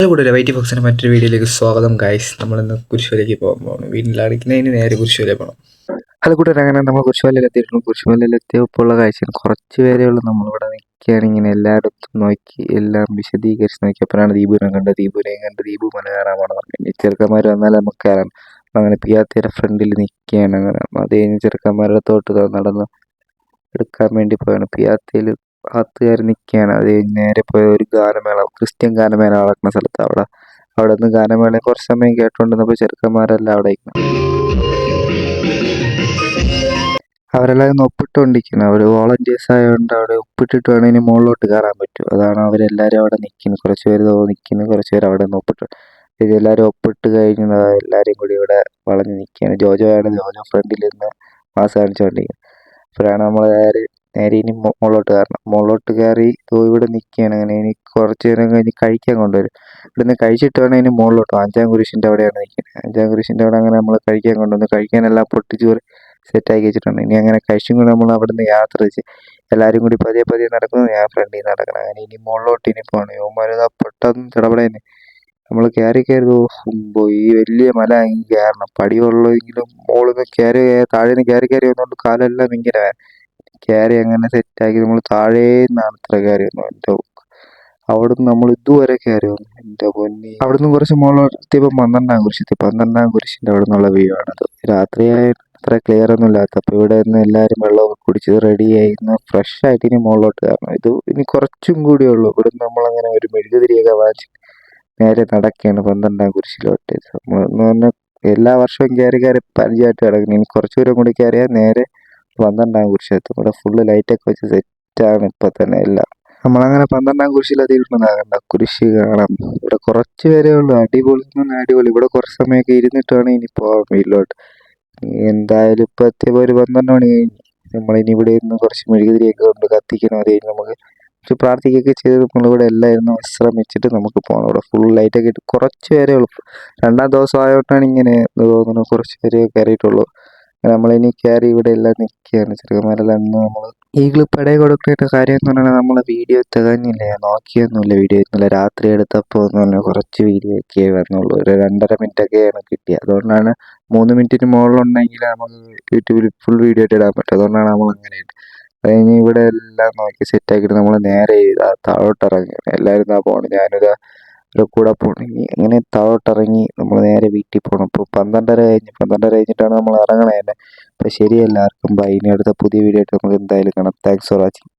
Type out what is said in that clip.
Hello കൂടെ വൈറ്റി ഫോക്സിൻ്റെ മറ്റൊരു വീഡിയോയിലേക്ക് സ്വാഗതം ഗൈസ്. നമ്മളിന്ന് കുരിശുമലയ്ക്ക് പോകാൻ പോകണം. വീട്ടിലടിക്കുന്നതിന് നേരെ കുരിശുമലയിൽ പോകണം. ഹലോ കൂട്ടുകാരെ, അങ്ങനെ നമ്മൾ കുരിശുമലയിൽ എത്തിയിട്ടുണ്ട്. കുരിശുമലയിൽ എത്തിയപ്പോൾ ഉള്ള കാഴ്ചയാണ്. കുറച്ച് പേരേ ഉള്ളൂ. നമ്മളിവിടെ നിൽക്കുകയാണ്. ഇങ്ങനെ എല്ലായിടത്തും നോക്കി എല്ലാം വിശദീകരിച്ച് നോക്കിയപ്പോഴാണ് ദീപുവിനെ കണ്ടത്. ദീപുവിനെയും കണ്ട് ദീപു മല കയറാൻ പറഞ്ഞു. ചെറുക്കന്മാർ വന്നാൽ നമുക്ക് കയറാം. അങ്ങനെ പിയാത്തിയുടെ ഫ്രണ്ടിൽ നിൽക്കുകയാണ്. അങ്ങനെ അത് കഴിഞ്ഞ് ചെറുക്കന്മാരുടെ തോട്ട് നടന്ന് എടുക്കാൻ വേണ്ടി പോയാണ്. പിയാത്തിയിൽ ഭാഗത്തുകാർ നിൽക്കുകയാണ്. അത് കഴിഞ്ഞ് നേരെ പോയ ഒരു ഗാനമേള, ക്രിസ്ത്യൻ ഗാനമേള നടക്കുന്ന സ്ഥലത്ത് അവിടെ നിന്ന് ഗാനമേള കുറച്ച് സമയം കേട്ടുകൊണ്ടിരുന്നപ്പോൾ ചെറുക്കന്മാരെല്ലാം അവിടെ ഇരിക്കണം. അവരെല്ലാം ഇന്ന് ഒപ്പിട്ടുകൊണ്ടിരിക്കുന്നു. അവർ വോളണ്ടിയേഴ്സ് ആയതുകൊണ്ട് അവിടെ ഒപ്പിട്ടിട്ട് വേണം ഇനി മുകളിലോട്ട് കയറാൻ പറ്റും. അതാണ് അവരെല്ലാവരും അവിടെ നിൽക്കുന്നത്. കുറച്ച് പേര് നിൽക്കുന്നു, കുറച്ച് പേര് അവിടെ നിന്ന് ഒപ്പിട്ട്. ഇതെല്ലാവരും ഒപ്പിട്ട് കഴിഞ്ഞ് എല്ലാവരും കൂടി ഇവിടെ വളഞ്ഞ് നിൽക്കുകയാണ്. ജോജോ ഫ്രണ്ടിൽ നിന്ന് മാസ് കാണിച്ചുകൊണ്ടിരിക്കുന്നത്. അപ്പോഴാണ് നമ്മൾ നേരെ ഇനി മുകളിലോട്ട് കയറണം. മുകളിലോട്ട് കയറി ഇവിടെ നിൽക്കുകയാണ്. അങ്ങനെ ഇനി കുറച്ച് നേരം കഴിഞ്ഞ് കഴിക്കാൻ കൊണ്ടുവരും. ഇവിടുന്ന് കഴിച്ചിട്ട് വേണം ഇനി മുകളിലോട്ട്. 5-ാം കുരിശിൻ്റെ അവിടെയാണ് നിൽക്കുന്നത്. 5-ാം കുരിശിൻ്റെ അവിടെ അങ്ങനെ നമ്മൾ കഴിക്കാൻ കൊണ്ടുവന്ന് കഴിക്കാനെല്ലാം പൊട്ടിച്ചോറ് സെറ്റാക്കി വെച്ചിട്ടുണ്ട്. ഇനി അങ്ങനെ കഴിച്ചും കൂടി നമ്മൾ അവിടെ നിന്ന് യാത്ര വെച്ച് എല്ലാവരും കൂടി പതിയെ നടക്കുന്നു. ഞാൻ ഫ്രണ്ടിൽ നടക്കണം. അങ്ങനെ ഇനി മുകളിലോട്ട് ഇനി പോകണം. യുവമാരത് പെട്ടെന്ന് ചടപടേനെ നമ്മൾ കയറി ഈ വലിയ മല ഇങ്ങനെ കയറണം. പടിയുള്ളെങ്കിലും മുകളിൽ നിന്ന് താഴെ നിന്ന് കയറി വന്നുകൊണ്ട് കാലെല്ലാം ഇങ്ങനെ കയറി അങ്ങനെ സെറ്റാക്കി നമ്മൾ താഴേന്നാണ് ഇത്ര കയറി വന്നു. എൻ്റെ അവിടുന്ന് നമ്മൾ ഇതുവരെ കയറി വന്നു. എൻ്റെ പൊന്നി, അവിടുന്ന് കുറച്ച് മുകളിലെത്തിയപ്പോൾ 12-ാം കുരിശെത്തി. 12-ാം കുരിശിൻ്റെ അവിടെ നിന്നുള്ള വ്യൂ ആണത്. രാത്രിയായ അത്ര ക്ലിയർ ഒന്നും ഇല്ലാത്ത. അപ്പോൾ ഇവിടെ നിന്ന് എല്ലാവരും വെള്ളമൊക്കെ കുടിച്ച് റെഡിയായി ഫ്രഷ് ആയിട്ട് ഇനി മുകളിലോട്ട് കയറണം. ഇത് ഇനി കുറച്ചും കൂടിയേ ഉള്ളൂ. ഇവിടുന്ന് നമ്മളങ്ങനെ ഒരു മെഴുകുതിരിയൊക്കെ വാങ്ങിച്ച് നേരെ നടക്കുകയാണ് 12-ാം കുരിശിലോട്ട്. നമ്മളെന്ന് പറഞ്ഞാൽ എല്ലാ വർഷവും കയറി പരിചയമായിട്ട് കിടക്കുന്നു. ഇനി കുറച്ച് ദൂരം കൂടി കയറിയാൽ നേരെ 12-ാം കുരിശെത്തും. ഇവിടെ ഫുള്ള് ലൈറ്റൊക്കെ വെച്ച് സെറ്റാണ് ഇപ്പം തന്നെ എല്ലാം. നമ്മളങ്ങനെ 12-ാം കുരിശിലെത്തിയിട്ടുണ്ടാകണ്ട കുരിശ് കാണാം. ഇവിടെ കുറച്ച് പേരേ ഉള്ളൂ. അടിപൊളി. ഇവിടെ കുറച്ച് സമയമൊക്കെ ഇരുന്നിട്ട് വേണം ഇനി പോകാം വീട്ടിലോട്ട്. എന്തായാലും ഇപ്പം എത്തിയപ്പോൾ ഒരു 12 മണി കഴിഞ്ഞ്. നമ്മളിനി ഇവിടെ ഇരുന്ന് കുറച്ച് മെഴുകുതിരിയൊക്കെ കൊണ്ട് കത്തിക്കണം. അത് കഴിഞ്ഞ് നമുക്ക് കുറച്ച് പ്രാർത്ഥിക്കുകയൊക്കെ ചെയ്ത് നമ്മളിവിടെ എല്ലാം ഇരുന്ന് വിശ്രമിച്ചിട്ട് നമുക്ക് പോകണം. ഇവിടെ ഫുൾ ലൈറ്റൊക്കെ ഇട്ട് കുറച്ച് പേരേ ഉള്ളൂ. 2-ാം ദിവസം ആയതുകൊണ്ടാണ് ഇങ്ങനെ തോന്നുന്നു കുറച്ച് പേരേ കയറിയിട്ടുള്ളൂ. നമ്മളിനി കയറി ഇവിടെ എല്ലാം നിൽക്കുകയാണ്. ചെറുക്കന്മാരെല്ലാം നമ്മൾ ഈ ക്ലിപ്പ് ഇടയിൽ കൊടുക്കേണ്ട കാര്യം എന്ന് പറഞ്ഞാൽ നമ്മളെ വീഡിയോ തികഞ്ഞില്ല. ഞാൻ നോക്കിയൊന്നുമില്ല. വീഡിയോ ഇന്നലെ രാത്രി എടുത്തപ്പോൾ എന്ന് പറഞ്ഞാൽ കുറച്ച് വീഡിയോ ഒക്കെ വന്നുള്ളൂ. ഒരു 2.5 മിനിറ്റൊക്കെയാണ് കിട്ടിയത്. അതുകൊണ്ടാണ് 3 മിനിറ്റിന് മുകളിലുണ്ടെങ്കിൽ നമുക്ക് യൂട്യൂബിൽ ഫുൾ വീഡിയോ ആയിട്ട് ഇടാൻ പറ്റും. അതുകൊണ്ടാണ് നമ്മൾ അങ്ങനെ ഇട്ട്. അത് കഴിഞ്ഞ് ഇവിടെ എല്ലാം നോക്കി സെറ്റാക്കിയിട്ട് നമ്മൾ നേരെ താഴോട്ടിറങ്ങി. എല്ലാവരും പോകണം. ഞാനിതാ ഒരു കൂടെ പോകണമെങ്കിൽ അങ്ങനെ താഴോട്ടിറങ്ങി നമ്മൾ നേരെ വീട്ടിൽ പോകണം. ഇപ്പോൾ 12:30 കഴിഞ്ഞിട്ടാണ് നമ്മൾ ഇറങ്ങണത് തന്നെ. അപ്പോൾ ശരി, എല്ലാവർക്കും ബൈ. ഇനി അടുത്ത പുതിയ വീഡിയോ ആയിട്ട് നമുക്ക് എന്തായാലും കാണാം. Thanks for watching.